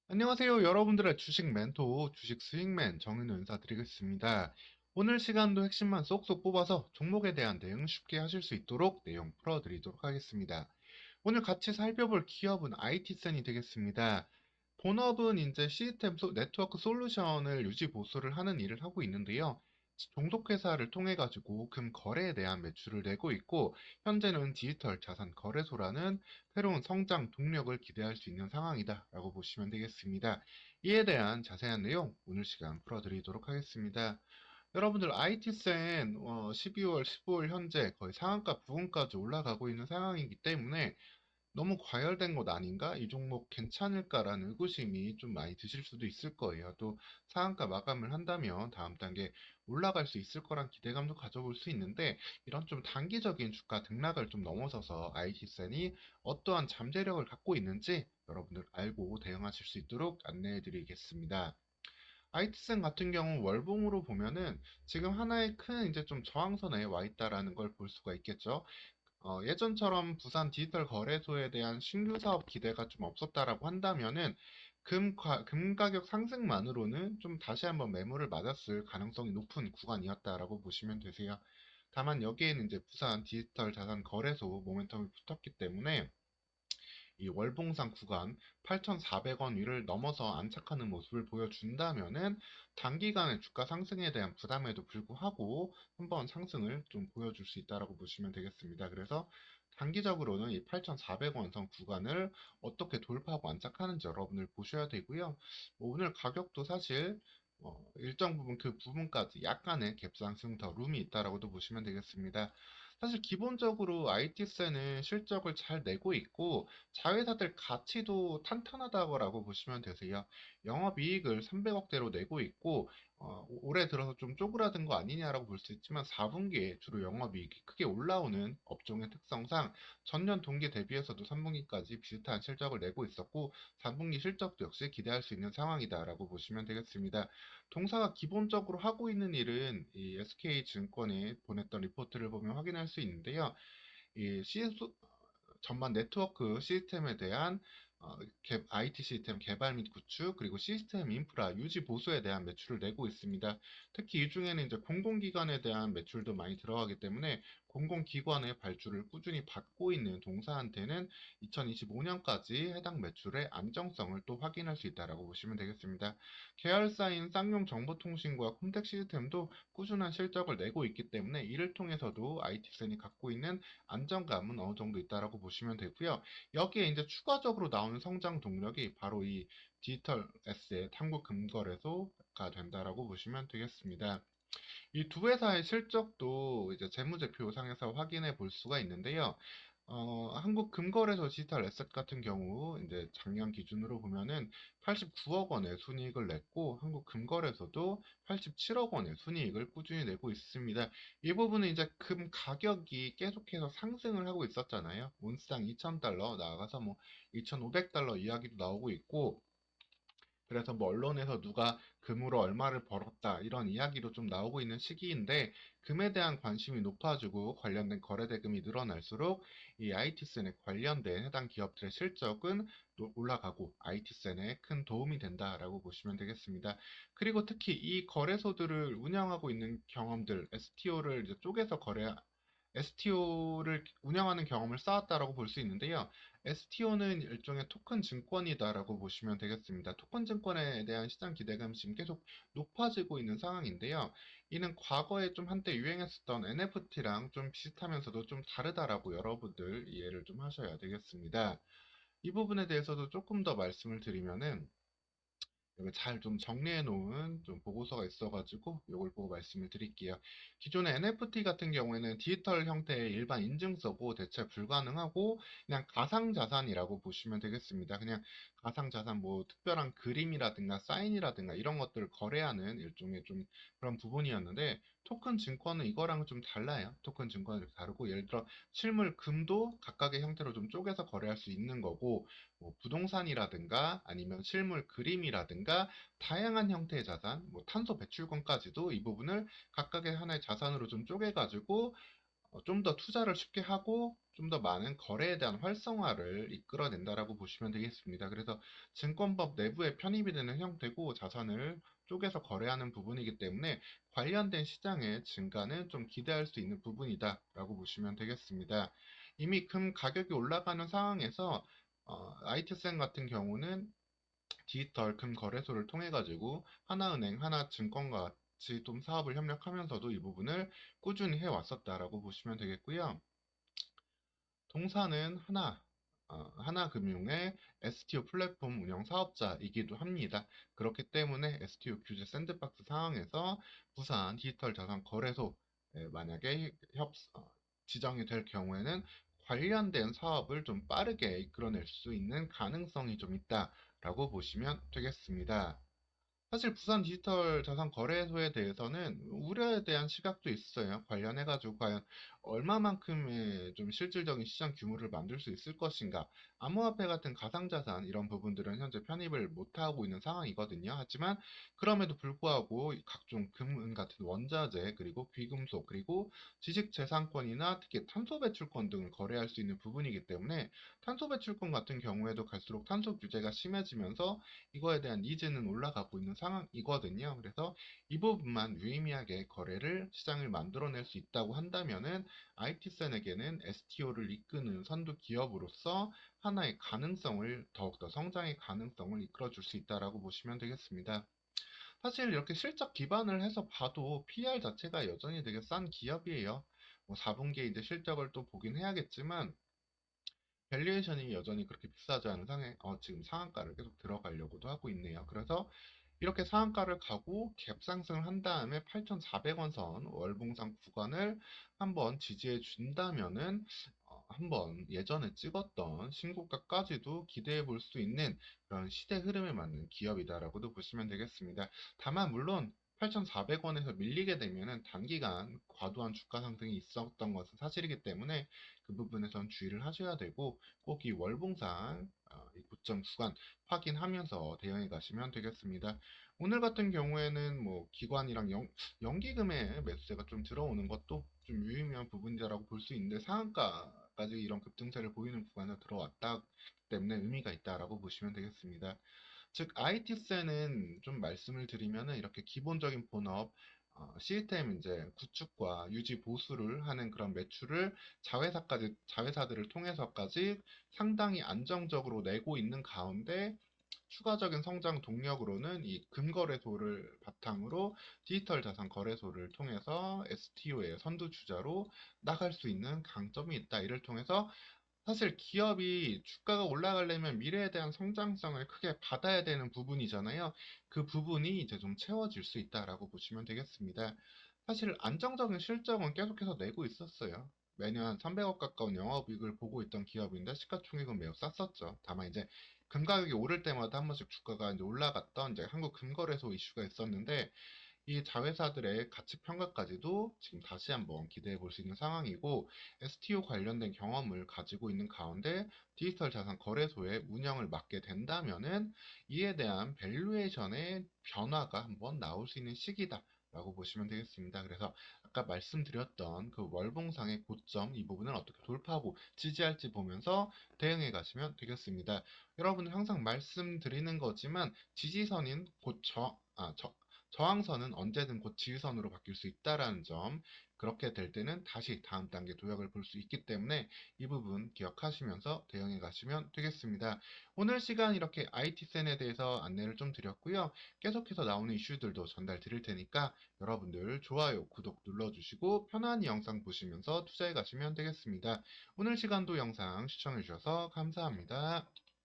안녕하세요. 여러분들의 주식 멘토, 주식 스윙맨 정윤호 인사드리겠습니다. 오늘 시간도 핵심만 쏙쏙 뽑아서 종목에 대한 대응 쉽게 하실 수 있도록 내용 풀어드리도록 하겠습니다. 오늘 같이 살펴볼 기업은 IT센이 되겠습니다. 본업은 이제 시스템 네트워크 솔루션을 유지 보수를 하는 일을 하고 있는데요. 종속회사를 통해 가지고 금 거래에 대한 매출을 내고 있고, 현재는 디지털 자산 거래소라는 새로운 성장 동력을 기대할 수 있는 상황이다라고 보시면 되겠습니다. 이에 대한 자세한 내용 오늘 시간 풀어드리도록 하겠습니다. 여러분들 IT센 12월, 15일 현재 거의 상한가 부근까지 올라가고 있는 상황이기 때문에 너무 과열된 것 아닌가? 이 종목 괜찮을까라는 의구심이 좀 많이 드실 수도 있을 거예요. 또 상한가 마감을 한다면 다음 단계 올라갈 수 있을 거란 기대감도 가져볼 수 있는데, 이런 좀 단기적인 주가 등락을 좀 넘어서서 IT센이 어떠한 잠재력을 갖고 있는지 여러분들 알고 대응하실 수 있도록 안내해 드리겠습니다. IT센 같은 경우 월봉으로 보면은 지금 하나의 큰 이제 좀 저항선에 와 있다라는 걸 볼 수가 있겠죠. 예전처럼 부산 디지털 거래소에 대한 신규 사업 기대가 좀 없었다라고 한다면은 금 가격 상승만으로는 좀 다시 한번 매물을 맞았을 가능성이 높은 구간이었다라고 보시면 되세요. 다만 여기에는 이제 부산 디지털 자산 거래소 모멘텀이 붙었기 때문에 이 월봉상 구간 8,400원 위를 넘어서 안착하는 모습을 보여준다면은 단기간의 주가 상승에 대한 부담에도 불구하고 한번 상승을 좀 보여줄 수 있다라고 보시면 되겠습니다. 그래서 단기적으로는 이 8,400원 선 구간을 어떻게 돌파하고 안착하는지 여러분들 보셔야 되고요. 뭐 오늘 가격도 사실 일정 부분 그 부분까지 약간의 갭상승 더 룸이 있다라고도 보시면 되겠습니다. 사실 기본적으로 IT세는 실적을 잘 내고 있고 자회사들 가치도 탄탄하다고 보시면 되세요. 영업이익을 300억대로 내고 있고, 올해 들어서 좀 쪼그라든 거 아니냐라고 볼 수 있지만 4분기에 주로 영업이익이 크게 올라오는 업종의 특성상 전년 동기 대비해서도 3분기까지 비슷한 실적을 내고 있었고, 4분기 실적도 역시 기대할 수 있는 상황이다라고 보시면 되겠습니다. 동사가 기본적으로 하고 있는 일은 이 SK증권에 보냈던 리포트를 보면 확인할 수 있는데요. 이 전반 네트워크 시스템에 대한 IT 시스템 개발 및 구축, 그리고 시스템 인프라 유지 보수에 대한 매출을 내고 있습니다. 특히 이 중에는 이제 공공기관에 대한 매출도 많이 들어가기 때문에 공공기관의 발주를 꾸준히 받고 있는 동사한테는 2025년까지 해당 매출의 안정성을 또 확인할 수 있다라고 보시면 되겠습니다. 계열사인 쌍용정보통신과 콤텍 시스템도 꾸준한 실적을 내고 있기 때문에 이를 통해서도 IT센이 갖고 있는 안정감은 어느 정도 있다라고 보시면 되고요. 여기에 이제 추가적으로 나오는 성장 동력이 바로 이 디지털 에셋 한국 금거래소가 된다라고 보시면 되겠습니다. 이 두 회사의 실적도 이제 재무제표상에서 확인해 볼 수가 있는데요. 한국금거래소 디지털 에셋 같은 경우 이제 작년 기준으로 보면은 89억 원의 순이익을 냈고, 한국금거래소도 87억 원의 순이익을 꾸준히 내고 있습니다. 이 부분은 이제 금 가격이 계속해서 상승을 하고 있었잖아요. 온스당 2,000달러 나아가서 뭐 2,500달러 이야기도 나오고 있고, 그래서 뭐 언론에서 누가 금으로 얼마를 벌었다 이런 이야기도 좀 나오고 있는 시기인데, 금에 대한 관심이 높아지고 관련된 거래 대금이 늘어날수록 이 IT센에 관련된 해당 기업들의 실적은 올라가고 IT센에 큰 도움이 된다라고 보시면 되겠습니다. 그리고 특히 이 거래소들을 운영하고 있는 경험들, STO를 이제 쪼개서 STO를 운영하는 경험을 쌓았다라고 볼 수 있는데요. STO는 일종의 토큰 증권이다라고 보시면 되겠습니다. 토큰 증권에 대한 시장 기대감이 지금 계속 높아지고 있는 상황인데요. 이는 과거에 좀 한때 유행했었던 NFT랑 좀 비슷하면서도 좀 다르다라고 여러분들 이해를 좀 하셔야 되겠습니다. 이 부분에 대해서도 조금 더 말씀을 드리면은, 여기 잘 좀 정리해 놓은 좀 보고서가 있어가지고 이걸 보고 말씀을 드릴게요. 기존의 NFT 같은 경우에는 디지털 형태의 일반 인증서고 대체 불가능하고 그냥 가상자산이라고 보시면 되겠습니다. 그냥 가상자산 뭐 특별한 그림이라든가 사인이라든가 이런 것들을 거래하는 일종의 좀 그런 부분이었는데, 토큰 증권은 이거랑은 좀 달라요. 토큰 증권은 이렇게 다르고, 예를 들어 실물 금도 각각의 형태로 좀 쪼개서 거래할 수 있는 거고, 뭐 부동산이라든가 아니면 실물 그림이라든가 다양한 형태의 자산, 뭐 탄소 배출권까지도 이 부분을 각각의 하나의 자산으로 좀 쪼개가지고 좀 더 투자를 쉽게 하고 좀 더 많은 거래에 대한 활성화를 이끌어낸다라고 보시면 되겠습니다. 그래서 증권법 내부에 편입이 되는 형태고 자산을 쪼개서 거래하는 부분이기 때문에 관련된 시장의 증가는 좀 기대할 수 있는 부분이다라고 보시면 되겠습니다. 이미 금 가격이 올라가는 상황에서 IT센 같은 경우는 디지털 금 거래소를 통해 가지고 하나은행, 하나증권과 같이 좀 사업을 협력하면서도 이 부분을 꾸준히 해왔었다라고 보시면 되겠고요. 동사는 하나금융의 STO 플랫폼 운영 사업자이기도 합니다. 그렇기 때문에 STO 규제 샌드박스 상황에서 부산 디지털 자산 거래소에 만약에 지정이 될 경우에는 관련된 사업을 좀 빠르게 이끌어낼 수 있는 가능성이 좀 있다라고 보시면 되겠습니다. 사실 부산 디지털 자산 거래소에 대해서는 우려에 대한 시각도 있어요. 관련해가지고 과연 얼마만큼의 좀 실질적인 시장 규모를 만들 수 있을 것인가. 암호화폐 같은 가상자산 이런 부분들은 현재 편입을 못하고 있는 상황이거든요. 하지만 그럼에도 불구하고 각종 금은 같은 원자재 그리고 귀금속 그리고 지식재산권이나 특히 탄소 배출권 등을 거래할 수 있는 부분이기 때문에 탄소 배출권 같은 경우에도 갈수록 탄소 규제가 심해지면서 이거에 대한 니즈는 올라가고 있는 상황이거든요. 그래서 이 부분만 유의미하게 거래를 시장을 만들어낼 수 있다고 한다면은 IT센에게는 STO를 이끄는 선두 기업으로서 하나의 가능성을 더욱더 성장의 가능성을 이끌어줄 수 있다라고 보시면 되겠습니다. 사실 이렇게 실적 기반을 해서 봐도 PR 자체가 여전히 되게 싼 기업이에요. 뭐 4분기에 이제 실적을 또 보긴 해야겠지만 밸류에이션이 여전히 그렇게 비싸지 않은 상황에 지금 상한가를 계속 들어가려고도 하고 있네요. 그래서 이렇게 상한가를 가고 갭 상승을 한 다음에 8,400원 선 월봉상 구간을 한번 지지해 준다면은 한번 예전에 찍었던 신고가까지도 기대해 볼 수 있는 그런 시대 흐름에 맞는 기업이다라고도 보시면 되겠습니다. 다만 물론 8,400원에서 밀리게 되면은 단기간 과도한 주가 상승이 있었던 것은 사실이기 때문에 그 부분에선 주의를 하셔야 되고 꼭 이 월봉상 이 고점 구간 확인하면서 대응해 가시면 되겠습니다. 오늘 같은 경우에는 뭐 기관이랑 연기금의 매수세가 좀 들어오는 것도 좀 유의미한 부분이라고 볼 수 있는데 상한가까지 이런 급등세를 보이는 구간에 들어왔다 때문에 의미가 있다라고 보시면 되겠습니다. 즉 IT세는 좀 말씀을 드리면은 이렇게 기본적인 본업 시스템 이제 구축과 유지 보수를 하는 그런 매출을 자회사들을 통해서까지 상당히 안정적으로 내고 있는 가운데 추가적인 성장 동력으로는 이 금거래소를 바탕으로 디지털 자산 거래소를 통해서 STO의 선두주자로 나갈 수 있는 강점이 있다. 이를 통해서 사실 기업이 주가가 올라가려면 미래에 대한 성장성을 크게 받아야 되는 부분이잖아요. 그 부분이 이제 좀 채워질 수 있다라고 보시면 되겠습니다. 사실 안정적인 실적은 계속해서 내고 있었어요. 매년 300억 가까운 영업이익을 보고 있던 기업인데 시가총액은 매우 쌌었죠. 다만 이제 금 가격이 오를 때마다 한 번씩 주가가 이제 올라갔던 이제 한국 금거래소 이슈가 있었는데 이 자회사들의 가치 평가까지도 지금 다시 한번 기대해 볼 수 있는 상황이고 STO 관련된 경험을 가지고 있는 가운데 디지털 자산 거래소의 운영을 맡게 된다면은 이에 대한 밸류에이션의 변화가 한번 나올 수 있는 시기다. 라고 보시면 되겠습니다. 그래서 아까 말씀드렸던 그 월봉상의 고점 이 부분을 어떻게 돌파하고 지지할지 보면서 대응해 가시면 되겠습니다. 여러분 항상 말씀드리는 거지만 지지선인 저항선은 언제든 곧 지지선으로 바뀔 수 있다라는 점, 그렇게 될 때는 다시 다음 단계 도약을 볼 수 있기 때문에 이 부분 기억하시면서 대응해 가시면 되겠습니다. 오늘 시간 이렇게 IT센에 대해서 안내를 좀 드렸고요. 계속해서 나오는 이슈들도 전달 드릴 테니까 여러분들 좋아요, 구독 눌러주시고 편안히 영상 보시면서 투자해 가시면 되겠습니다. 오늘 시간도 영상 시청해 주셔서 감사합니다.